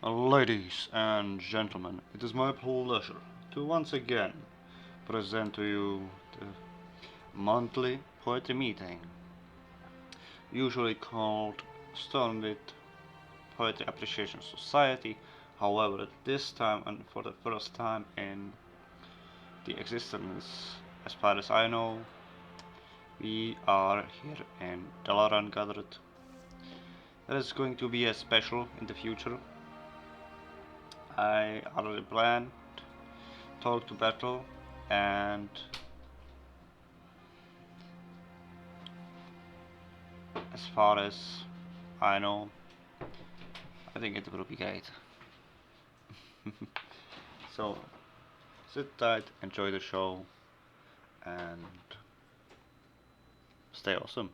Ladies and gentlemen, it is my pleasure to once again present to you the monthly poetry meeting, usually called Stormwit Poetry Appreciation Society. However, at this time and for the first time in the existence, as far as I know, we are here in Dalaran gathered. There is going to be a special in the future. I already planned talk to battle, and as far as I know, I think it will be great. So sit tight, enjoy the show, and stay awesome,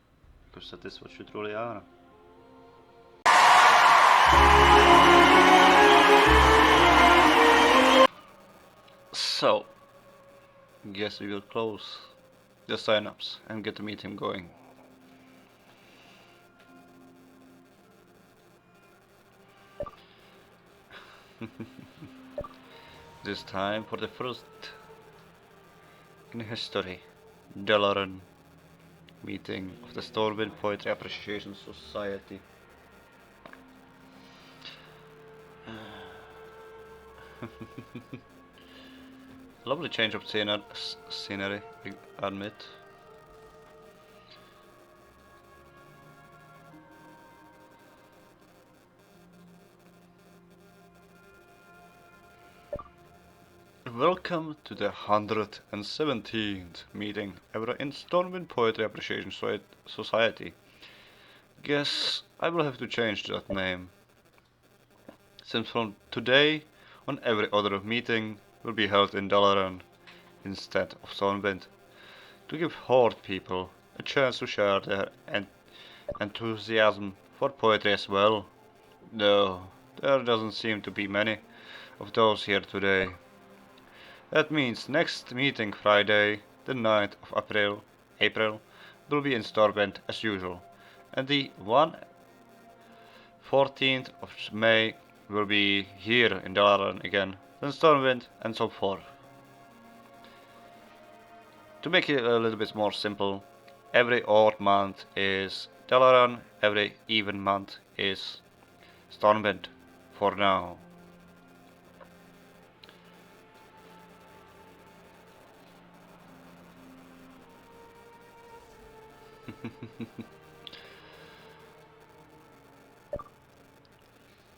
because that is what you truly are. So, guess we will close the signups and get the meeting going. This time for the first in history, Dalaran meeting of the Stormwind Poetry Appreciation Society. Lovely change of scenery, I admit. Welcome to the 117th meeting ever in Stormwind Poetry Appreciation Society. Guess I will have to change that name, since from today on every other meeting will be held in Dalaran instead of Stormwind, to give Horde people a chance to share their enthusiasm for poetry as well, though there doesn't seem to be many of those here today. That means next meeting Friday, the 9th of April will be in Stormwind as usual, and the 14th of May will be here in Dalaran again, then Stormwind, and so forth. To make it a little bit more simple, every odd month is Dalaran, every even month is Stormwind, for now.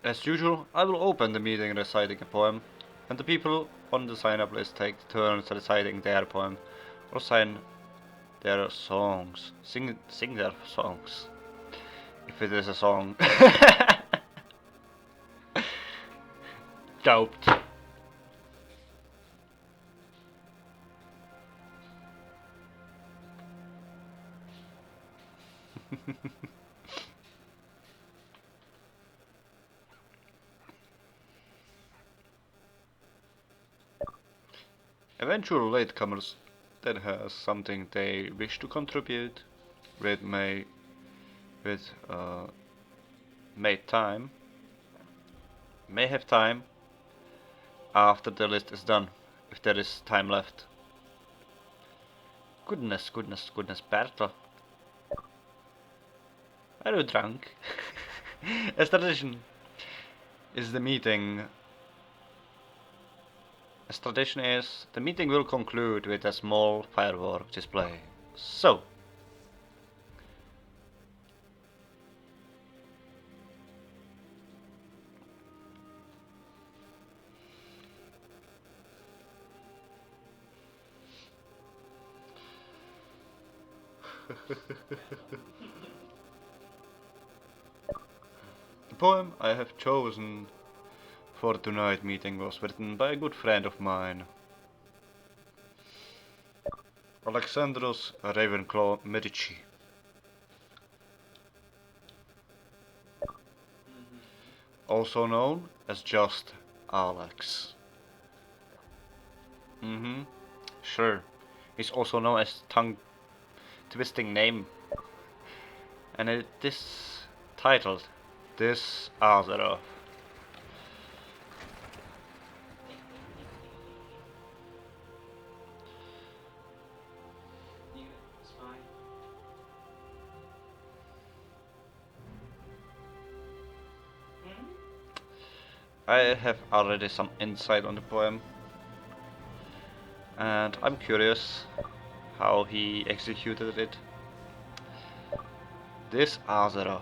As usual, I will open the meeting reciting a poem, and the people on the sign-up list take turns reciting their poem, or sign their songs, sing their songs, if it is a song. Doped. Eventual latecomers that has something they wish to contribute with may have time after the list is done, if there is time left. Goodness, Bertha. Are you drunk? As tradition is the meeting. As tradition is, the meeting will conclude with a small firework display. So, the poem I have chosen for tonight's meeting was written by a good friend of mine, Alexandros Ravenclaw Medici. Also known as just Alex. Sure. He's also known as tongue twisting name, and it is titled This Azeroth. I have already some insight on the poem, and I'm curious how he executed it. This Azeroth.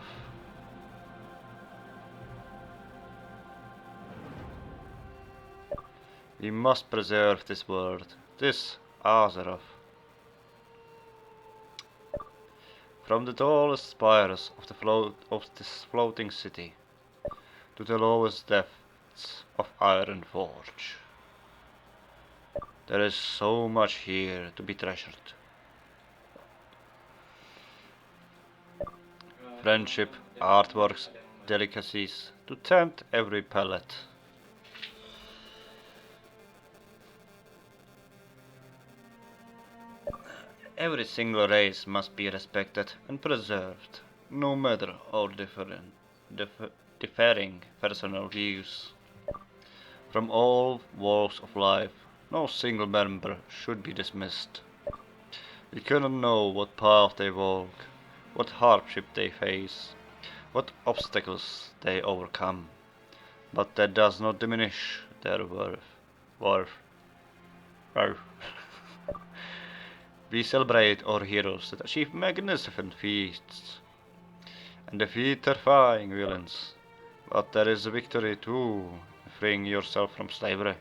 We must preserve this world, this Azeroth. From the tallest spires of this floating city to the lowest depths of Iron Forge. There is so much here to be treasured. Friendship, artworks, delicacies to tempt every palate. Every single race must be respected and preserved, no matter our differing personal views. From all walks of life, no single member should be dismissed. We cannot know what path they walk, what hardship they face, what obstacles they overcome, but that does not diminish their worth. Worth. Worth. We celebrate our heroes that achieve magnificent feats and defeat terrifying villains, but there is a victory too, freeing yourself from slavery,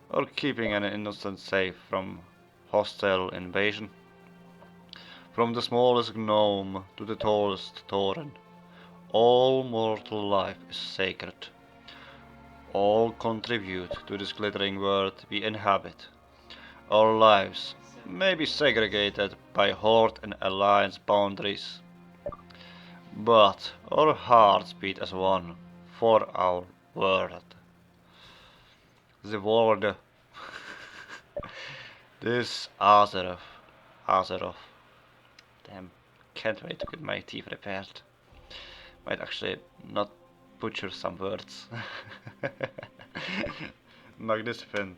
or keeping an innocent safe from hostile invasion. From the smallest gnome to the tallest tauren, all mortal life is sacred. All contribute to this glittering world we inhabit. Our lives may be segregated by Horde and Alliance boundaries, but our hearts beat as one for our world. The world. This Azeroth. Damn, can't wait to get my teeth repaired. Might actually not butcher some words. Magnificent.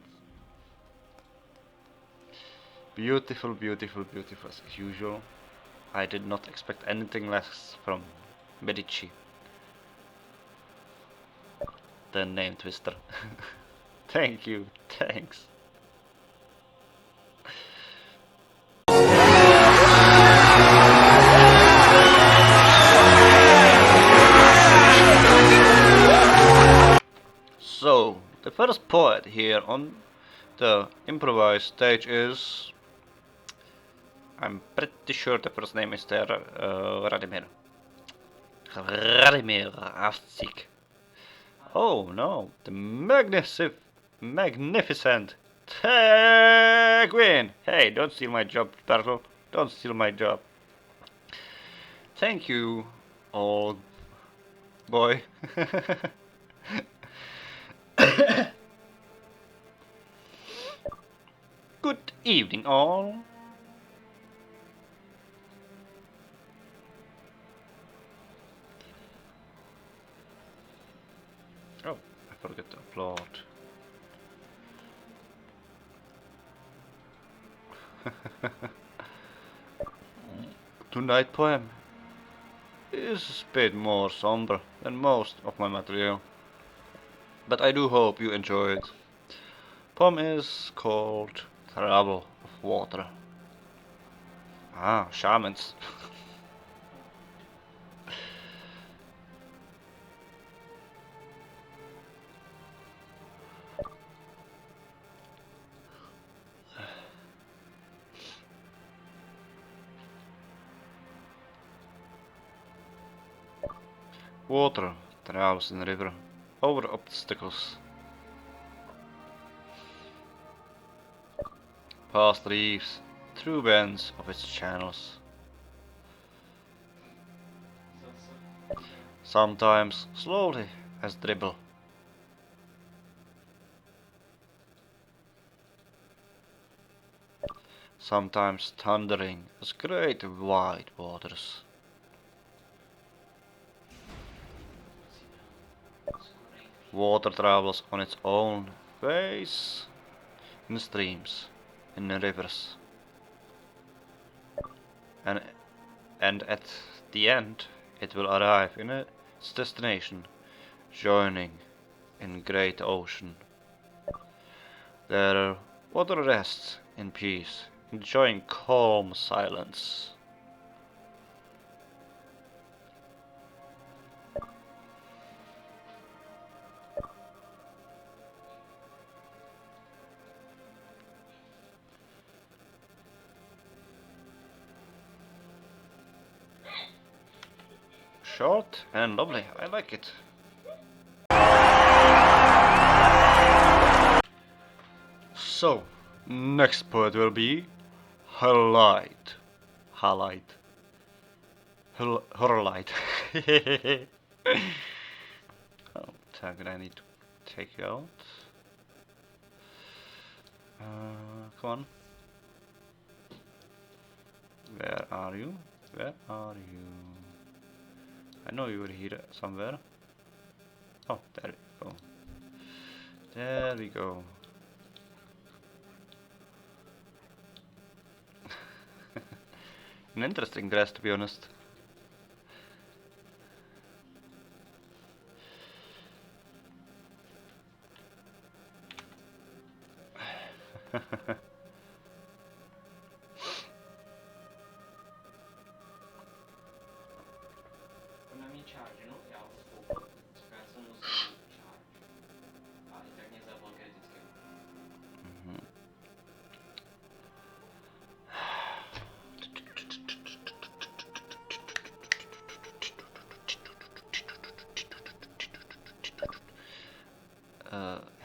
Beautiful, beautiful, beautiful as usual. I did not expect anything less from Medici. The name twister. Thank you, thanks. So, the first poet here on the improvised stage is... I'm pretty sure the first name is there, Radimir. Radimir Avcik. Oh no, the magnificent Tegwin! Hey, don't steal my job, Bertel. Don't steal my job. Thank you, old boy. Good evening, all. Oh, I forgot to applaud. Tonight's poem is a bit more somber than most of my material, but I do hope you enjoy it. Poem is called Travel of Water. Ah, shamans. Water travels in the river over obstacles, past reefs, through bends of its channels. Sometimes slowly as dribble, sometimes thundering as great wide waters. Water travels on its own ways in streams, in rivers, and at the end it will arrive in its destination, joining in great ocean. There water rests in peace, enjoying calm silence. Short and lovely, I like it. So, next poet will be Highlight. Highlight. Highlight. Oh, tag that I need to take out. Come on. Where are you? Where are you? I know you were here somewhere. Oh, there we go. There we go. An interesting dress, to be honest.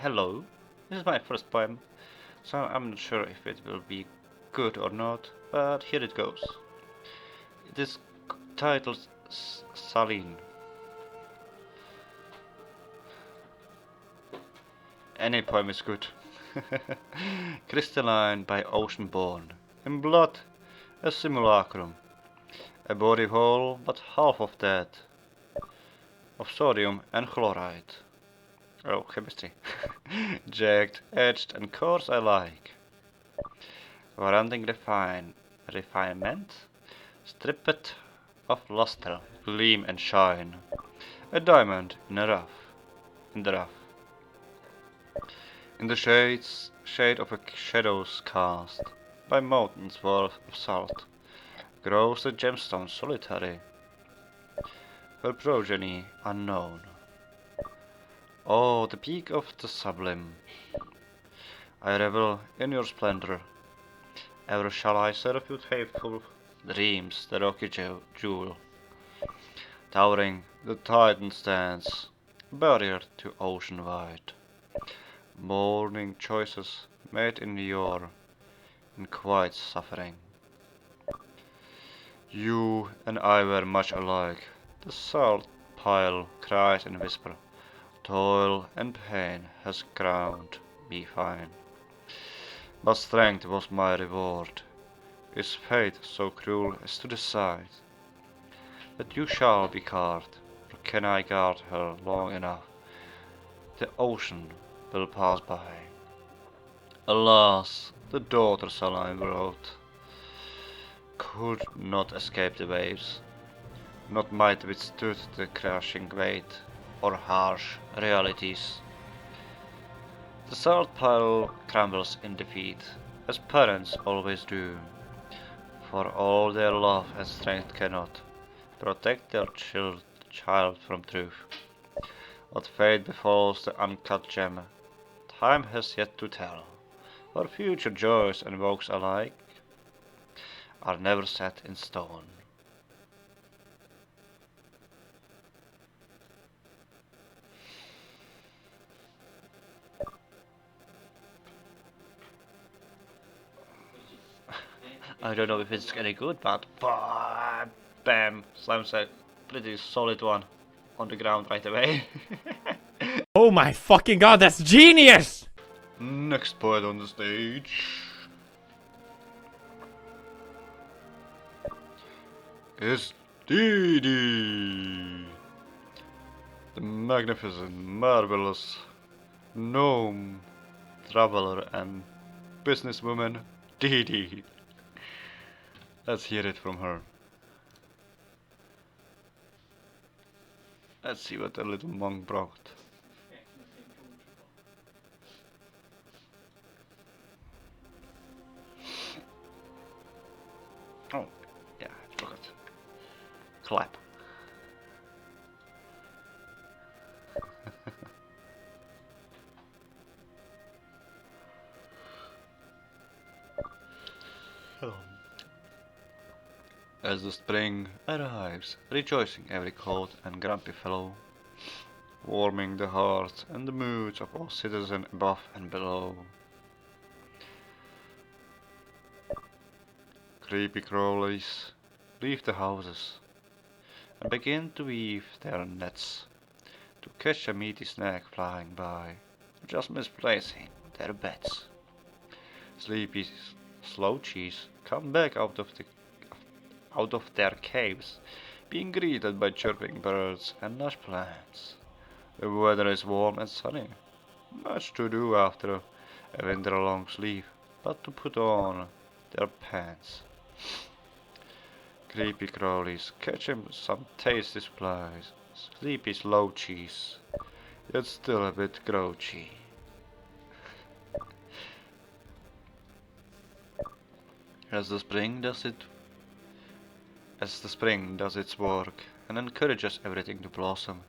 Hello. This is my first poem, so I'm not sure if it will be good or not, but here it goes. It is titled Saline. Any poem is good. Crystalline by ocean born, in blood a simulacrum, a body whole but half of that, of sodium and chloride. Oh, chemistry. Jagged, edged and coarse I like. Warranting refinement, stripped of luster, gleam and shine. A diamond in the rough. In the shade of a shadows cast, by mountains worth of salt, grows the gemstone solitary, her progeny unknown. Oh, the peak of the sublime! I revel in your splendor. Ever shall I serve you faithful dreams, the rocky jewel. Towering, the Titan stands, barrier to ocean wide. Mourning choices made in quiet suffering. You and I were much alike. The salt pile cries and whisper. Toil and pain has ground me fine. But strength was my reward. Is fate so cruel as to decide that you shall be carved, or can I guard her long enough? The ocean will pass by. Alas, the daughters I brought could not escape the waves, not might withstood the crushing weight or harsh realities. The salt pile crumbles in defeat, as parents always do, for all their love and strength cannot protect their child from truth. What fate befalls the uncut gem, time has yet to tell, for future joys and woes alike are never set in stone. I don't know if it's any good, but bam, slams a pretty solid one on the ground right away. Oh my fucking god, that's genius! Next poet on the stage is Didi, the magnificent, marvelous gnome, traveler and businesswoman Didi. Let's hear it from her. Let's see what the little monk brought. clap. As the spring arrives, rejoicing every cold and grumpy fellow, warming the hearts and the moods of all citizens above and below. Creepy crawlies leave the houses and begin to weave their nets to catch a meaty snack flying by, just misplacing their bets. Sleepy slouchies come back out of their caves, being greeted by chirping birds and lush plants. The weather is warm and sunny, much to do after a winter-long sleep, but to put on their pants. Creepy crawlies catch him some tasty supplies, sleepy slouchies, yet still a bit grouchy. As the spring does its work and encourages everything to blossom,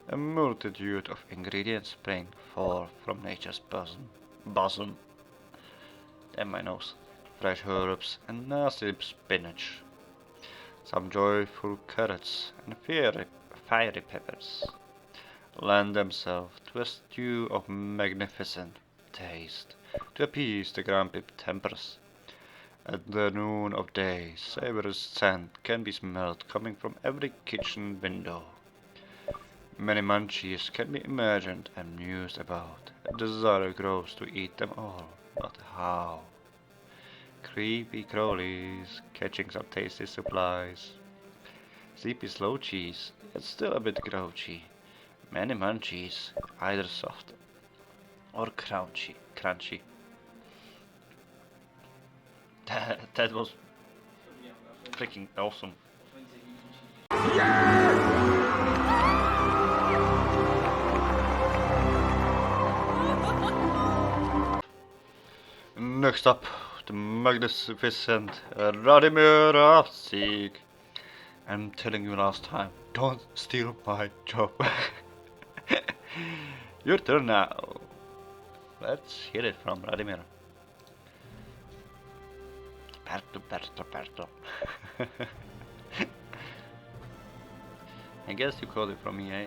a multitude of ingredients spring forth from nature's bosom. Damn my nose. Fresh herbs and nasty spinach. Some joyful carrots and fiery peppers lend themselves to a stew of magnificent taste to appease the grumpy tempers. At the noon of day, savory scent can be smelled coming from every kitchen window. Many munchies can be imagined and mused about. A desire grows to eat them all, but how? Creepy crawlies, catching some tasty supplies. Sleepy slouchies, yet still a bit grouchy. Many munchies, either soft or crunchy. That was freaking awesome. Next up, the magnificent Radimir Afsig. I'm telling you last time, don't steal my job. Your turn now. Let's hear it from Radimir. Perto. I guess you called it from me, eh?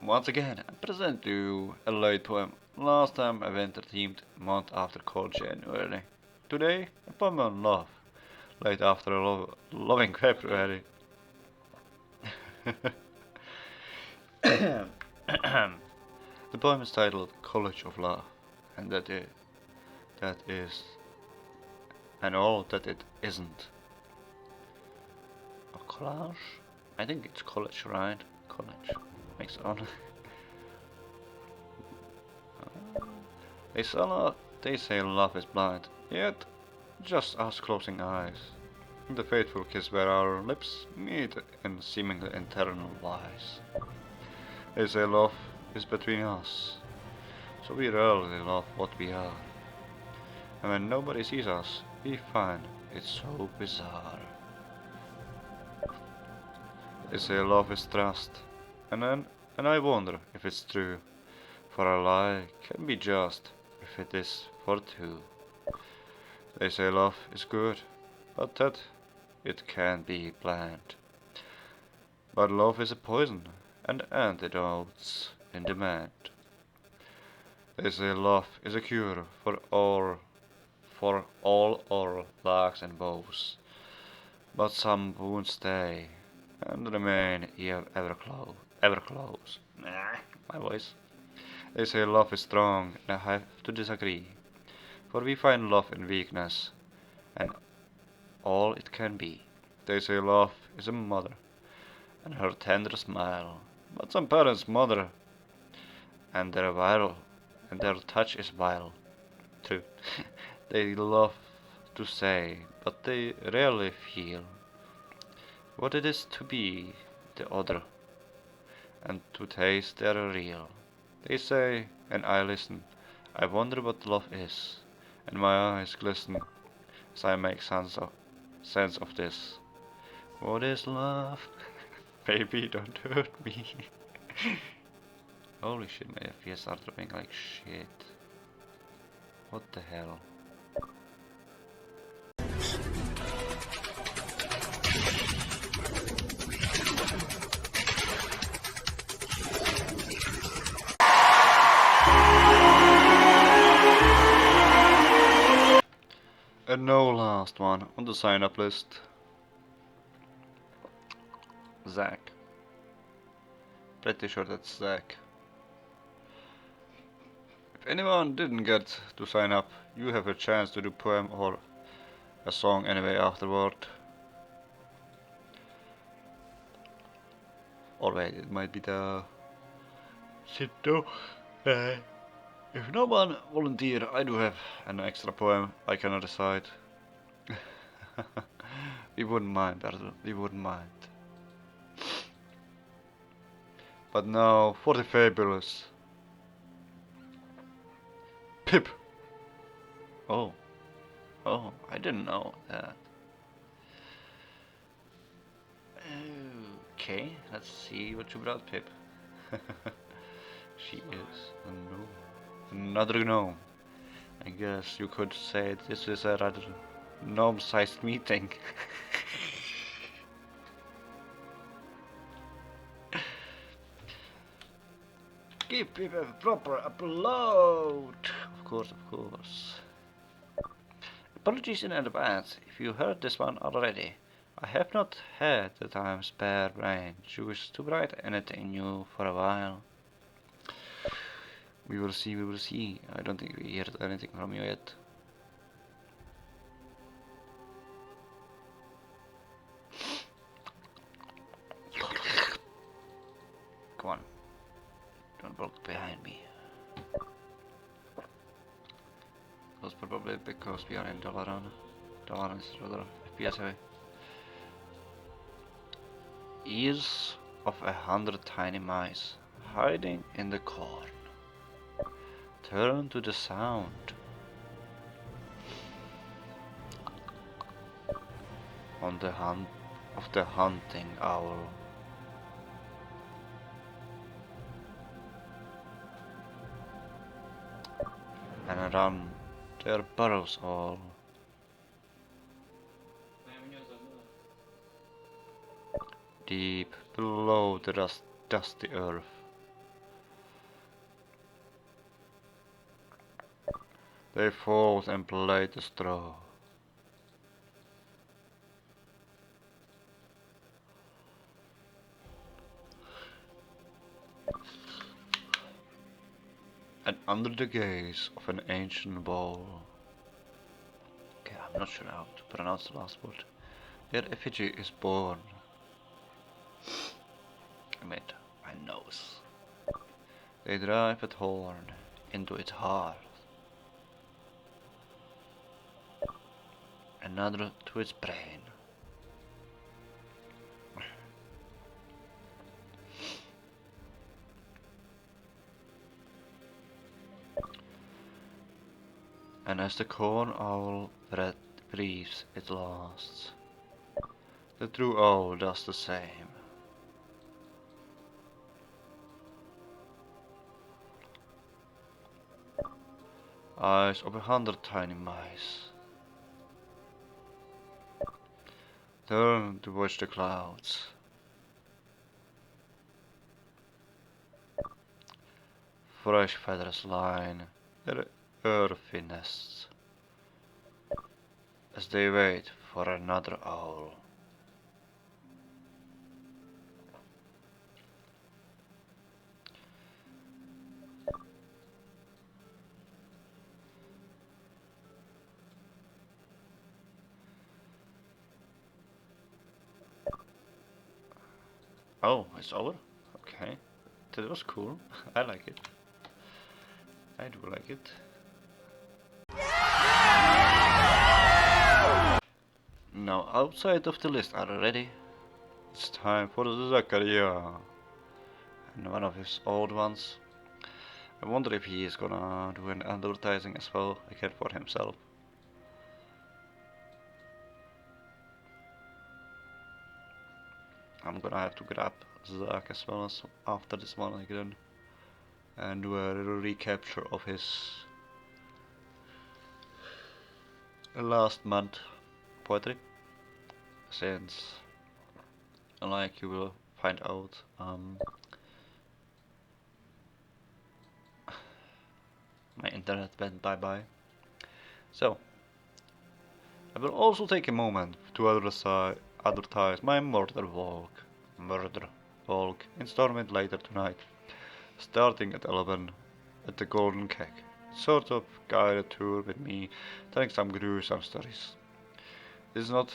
Once again, I present to you a late poem. Last time a winter-themed month after cold January. Today, a poem on love. Late after a loving February. The poem is titled College of Love, and that is, and all that it isn't. A collage? I think it's college, right? College. Makes on. They say love is blind, yet just us closing eyes. The fateful kiss where our lips meet in seemingly eternal lies. They say love is between us, so we rarely love what we are. And when nobody sees us, we find it so bizarre. They say love is trust, and I wonder if it's true, for a lie can be just if it is for two. They say love is good, but that it can be bland. But love is a poison, and antidotes in demand. They say love is a cure for all our larks and bows, but some wounds stay and remain ever close. My voice. They say love is strong, and I have to disagree, for we find love in weakness, and all it can be. They say love is a mother, and her tender smile, but some parents' mother, and their touch is vile. true. They love to say, but they rarely feel what it is to be the other and to taste their real. They say, and I listen, I wonder what love is, and my eyes glisten as I make sense of this. What is love? Baby, don't hurt me. Holy shit, my FPS are dropping like shit. What the hell? And no last one on the sign up list. Zach. Pretty sure that's Zach. If anyone didn't get to sign up, you have a chance to do poem or a song anyway afterward. Or wait, it might be the shit though. If no one volunteer, I do have an extra poem I can recite. We wouldn't mind, Bertel, we wouldn't mind. But now for the fabulous Pip. Oh, I didn't know that. Okay, let's see what you brought, Pip. She is a gnome. Another gnome. I guess you could say this is a rather gnome-sized meeting. Give Pip a proper upload! Of course, of course. Apologies in advance if you heard this one already. I have not had the time spare brain juice to write anything new for a while. We will see, we will see. I don't think we heard anything from you yet. Come on. Don't walk behind me. That's probably because we are in Dalaran. Dalaran is rather FPS heavy. Ears of 100 tiny mice hiding in the corn. Turn to the sound. On the hunt of the hunting owl. And run their burrows all. Deep below the dusty earth. They fought and played the straw. And under the gaze of an ancient ball. Okay, I'm not sure how to pronounce the last word. Their effigy is born. I made my nose. They drive a horn into its heart. Another to its brain. And as the corn owl breathes its last, the true owl does the same. Eyes of 100 tiny mice turn to watch the clouds. Fresh feathers line their earthy nests as they wait for another owl. Oh, it's over? Okay. That was cool. I like it. I do like it. now outside of the list. Are you ready? It's time for the Zakaria. And one of his old ones. I wonder if he is gonna do an advertising as well, again for himself. I'm gonna have to grab Zach as well as after this one again and do a recapture of his last month poetry, since like you will find out my internet went bye-bye. So I will also take a moment to advertise my murder walk installment later tonight, starting at 11 at the Golden Keg. Sort of guided tour with me telling some gruesome stories. It's not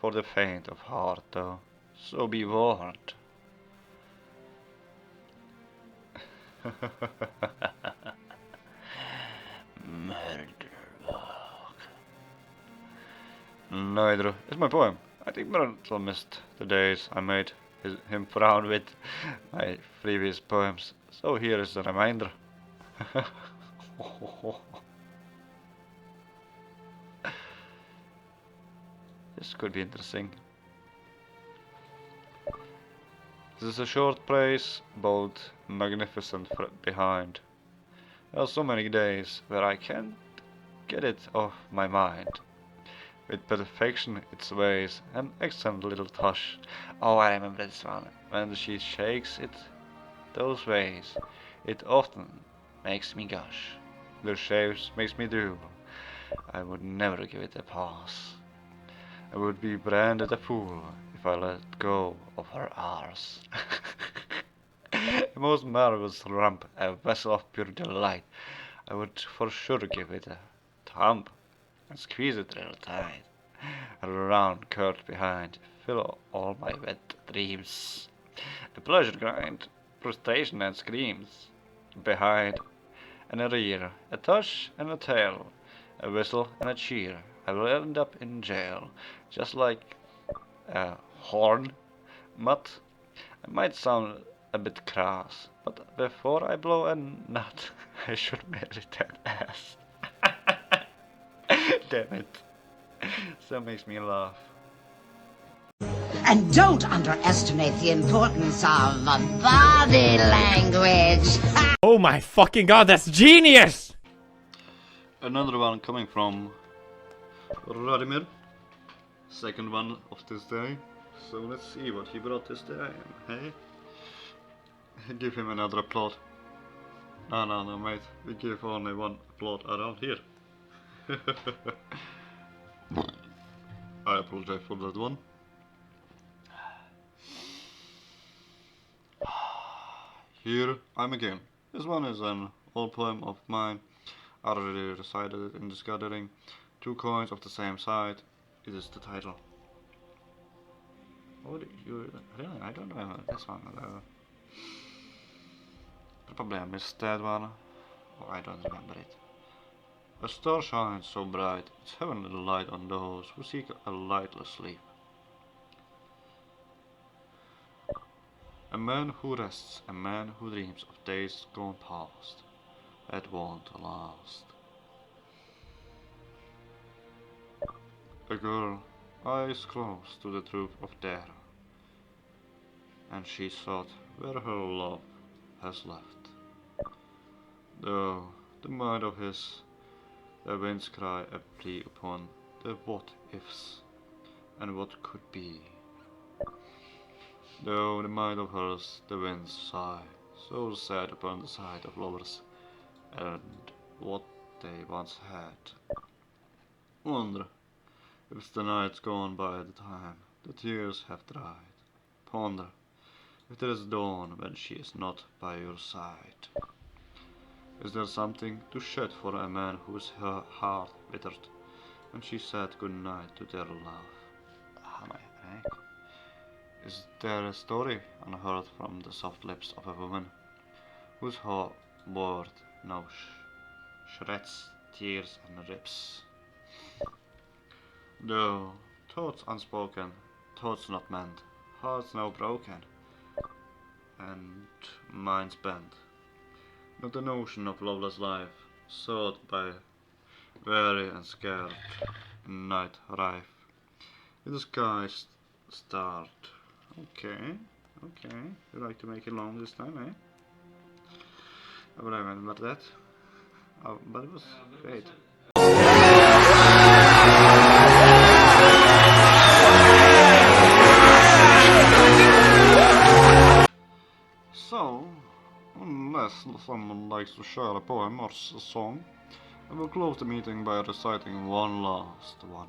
for the faint of heart though, so be warned. Murder walk. Neither is my poem. I think Myrtle missed the days I made him frown with my previous poems, so here is a reminder. This could be interesting. This is a short praise, bold, magnificent behind. There are so many days where I can't get it off my mind. With perfection its ways, an excellent little touch. Oh, I remember this one. When she shakes it those ways, it often makes me gush. The shapes makes me drool. I would never give it a pass. I would be branded a fool if I let go of her arse. A most marvelous rump, a vessel of pure delight. I would for sure give it a thump and squeeze it real tight. A round curd behind, fill all my wet dreams. A pleasure grind, frustration and screams. Behind and a rear, a touch and a tail, a whistle and a cheer. I will end up in jail, just like a horn. Mutt, I might sound a bit crass, but before I blow a nut, I should marry that ass. Damn it. So makes me laugh. And don't underestimate the importance of body language. Oh my fucking god, that's genius! Another one coming from Radimir. Second one of this day. So let's see what he brought this day. Hey? Give him another applaud. No, mate. We give only one applaud around here. I apologize for that one. Here I'm again. This one is an old poem of mine. I already recited it in this gathering. Two coins of the same side. It is the title. Oh, you really? I don't remember this one. Probably I missed that one. Or I don't remember it. A star shines so bright, its heavenly light on those who seek a lightless sleep. A man who rests, a man who dreams of days gone past, that won't last. A girl, eyes closed to the truth of terror, and she sought where her love has left. Though the mind of his, the winds cry a plea upon the what-ifs and what could be. Though the mind of hers, the winds sigh, so sad upon the sight of lovers and what they once had. Wonder if the night's gone by the time the tears have dried. Ponder if there is dawn when she is not by your side. Is there something to shed for a man whose heart withered when she said good night to their love? Is there a story unheard from the soft lips of a woman whose heart word now shreds tears and rips? Though Thoughts unspoken, thoughts not meant, hearts now broken, and minds bent. Not the notion of loveless life, sought by weary and scared, night rife. In the skies start. Okay, okay. You like to make it long this time, eh? I would remember that. Oh, but it was great. So, unless someone likes to share a poem or a song, I will close the meeting by reciting one last one.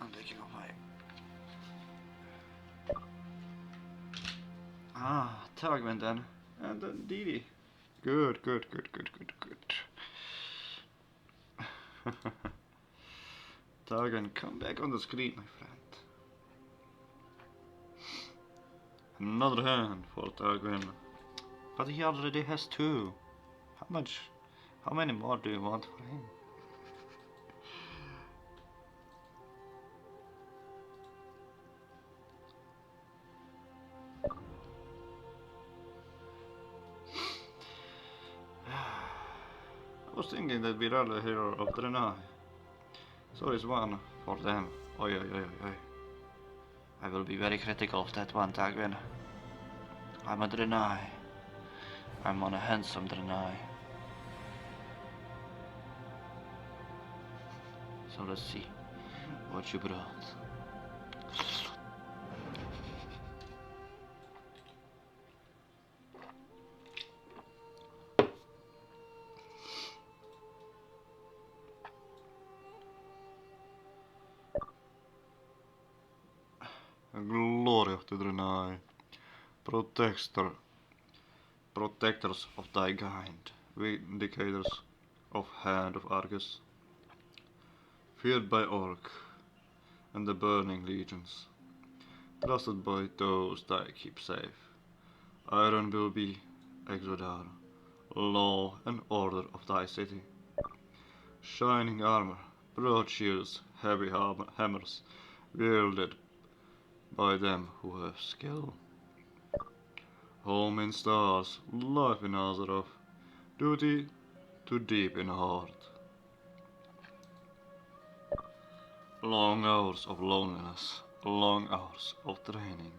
I'm taking off my... Tagman then. And then Didi. Good. Tagan, come back on the screen, my friend. Another hand for Tagan. But he already has two. How many more do you want for him? I was thinking that we'd rather hear of Drenai. So is one for them. Oi. I will be very critical of that one, Tagwin. I'm a Drenai. I'm on a handsome Drenai. So let's see what you brought. Glory of the Drenai, protectors of thy kind, vindicators of hand of Argus, feared by Orc and the burning legions, trusted by those thy keep safe. Iron will be Exodar, law and order of thy city. Shining armor, broad shields, heavy hammers, wielded by them who have skill. Home in stars, life in Azeroth, duty too deep in heart. Long hours of loneliness, long hours of training.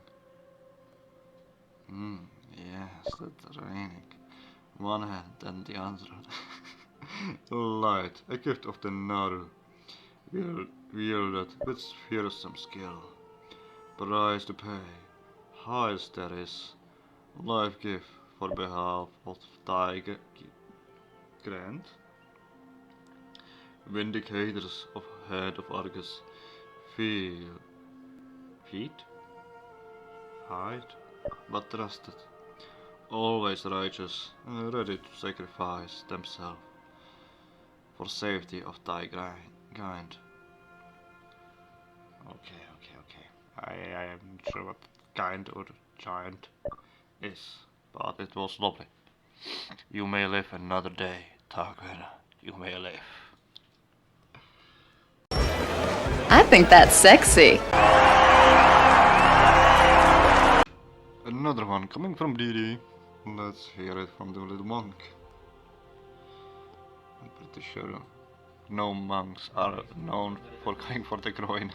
Yes, the training. One hand and the other. Light, a gift of the Naru, wielded with fearsome skill. Price to pay, highest there is, life give for behalf of thy grant. Vindicators of head of Argus, feet, hide, but trusted, always righteous and ready to sacrifice themselves for safety of thy kind. Okay. I am not sure what kind or giant is, but it was lovely. You may live another day, Tarquin. You may live. I think that's sexy. Another one coming from Didi. Let's hear it from the little monk. I'm pretty sure no monks are known for going for the groin.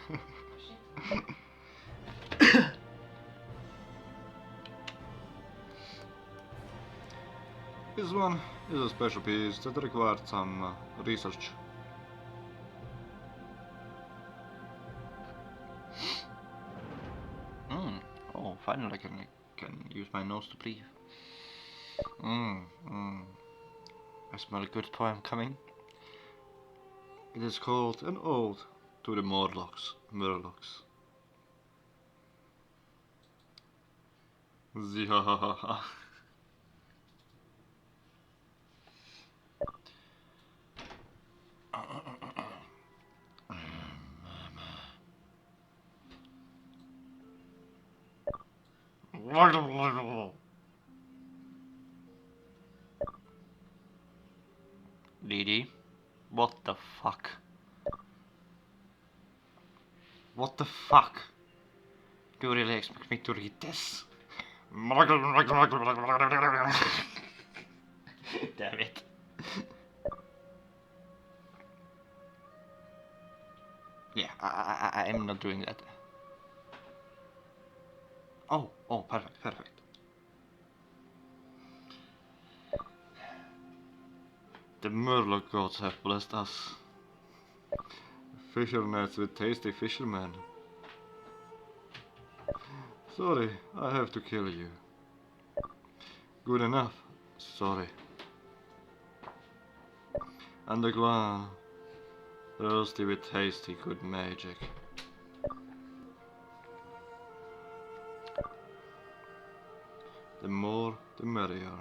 This one is a special piece that required some research. Oh, finally I can use my nose to breathe. I smell a good poem coming. It is called An Ode to the Murlocs. Zihahaha. Didi. What the fuck? What the fuck? Do you really expect me to read this? Damn it. Yeah, I'm not doing that. Oh, perfect, perfect. The Murloc gods have blessed us. Fisher nets with tasty fishermen. Sorry, I have to kill you. Good enough. Sorry. And the clan, thirsty with tasty good magic. The more, the merrier.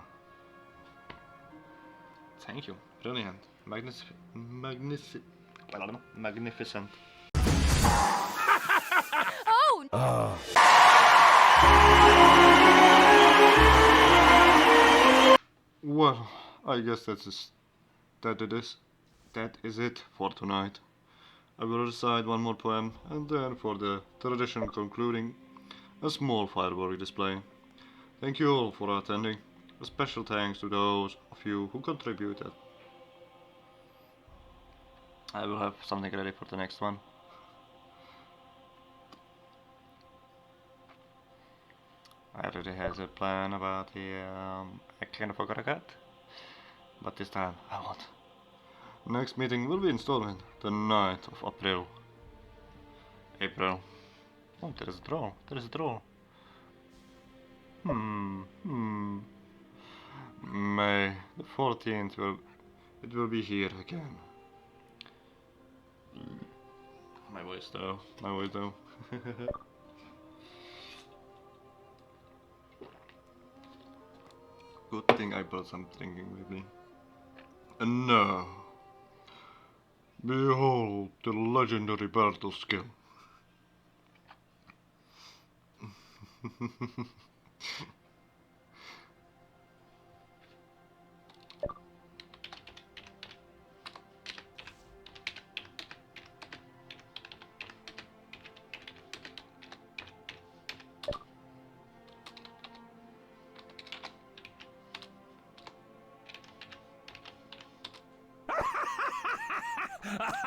Thank you. Brilliant. Magnificent. Well, I guess that is it for tonight. I will recite one more poem, and then for the tradition concluding, a small firework display. Thank you all for attending. A special thanks to those of you who contributed. I will have something ready for the next one. I already had a plan about the I kind of forgot a cat, but this time I won't. Next meeting will be installment, the 9th of April. Oh, there is a troll. There is a troll. May the 14th will be here again. My voice though. Good thing I brought some drinking with me. And now, behold the legendary battle skill.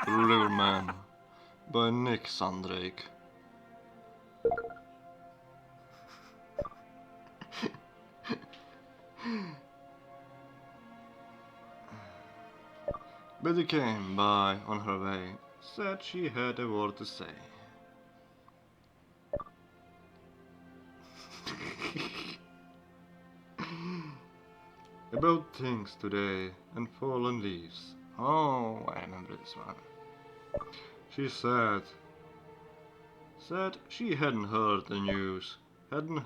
Riverman by Nick Sandrake. Betty came by on her way, said she had a word to say. About things today and fallen leaves. Oh, I remember this one. She said she hadn't heard the news, hadn't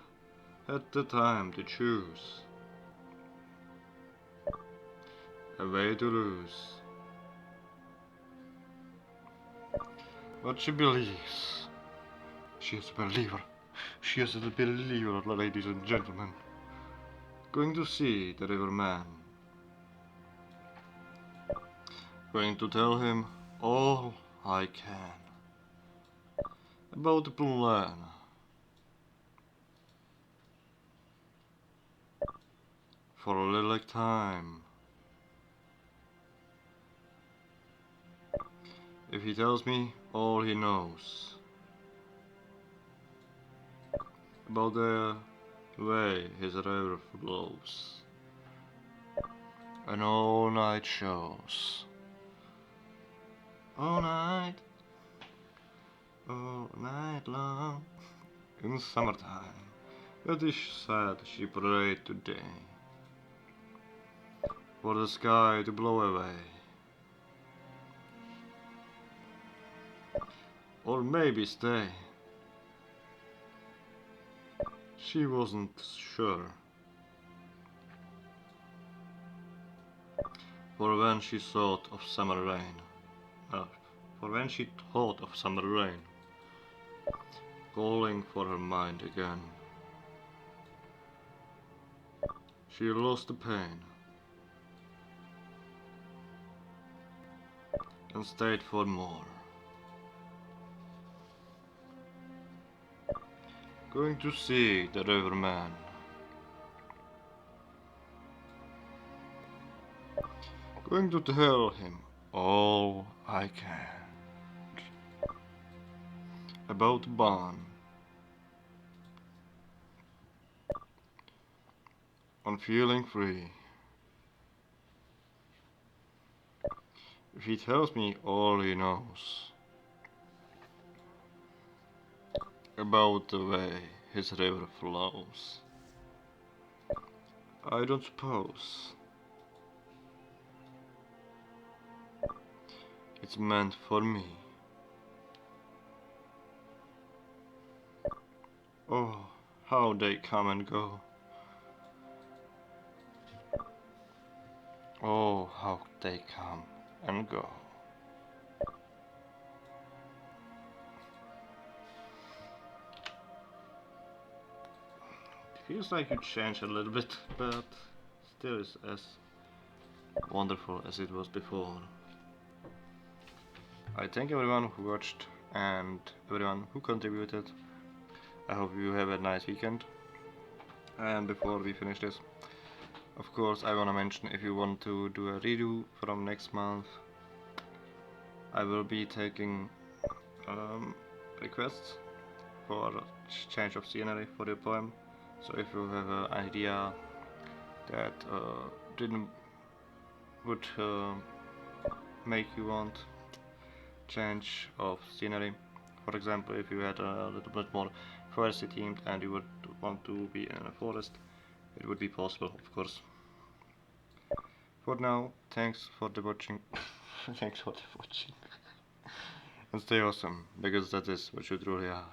had the time to choose a way to lose. But she believes. She is a believer. She is a believer, ladies and gentlemen. Going to see the Riverman. Going to tell him all I can about the plan. For a little time. If he tells me all he knows about the way his river flows and all night shows. All night long in summertime. Betty said she prayed today for the sky to blow away, or maybe stay. She wasn't sure, for when she thought of summer rain, calling for her mind again, she lost the pain. and stayed for more. Going to see the riverman. Going to tell him all I can about Ban. On feeling free. If he tells me all he knows about the way his river flows, I don't suppose it's meant for me. Oh, how they come and go. Oh, how they come and go. Feels like you changed a little bit, but still is as wonderful as it was before. I thank everyone who watched and everyone who contributed. I hope you have a nice weekend. And before we finish this, of course I wanna mention, if you want to do a redo from next month, I will be taking requests for change of scenery for your poem. So if you have an idea that would make you want change of scenery, for example, if you had a little bit more foresty themed and you would want to be in a forest, it would be possible, of course. For now, thanks for the watching. Thanks for the watching. And stay awesome, because that is what you truly are.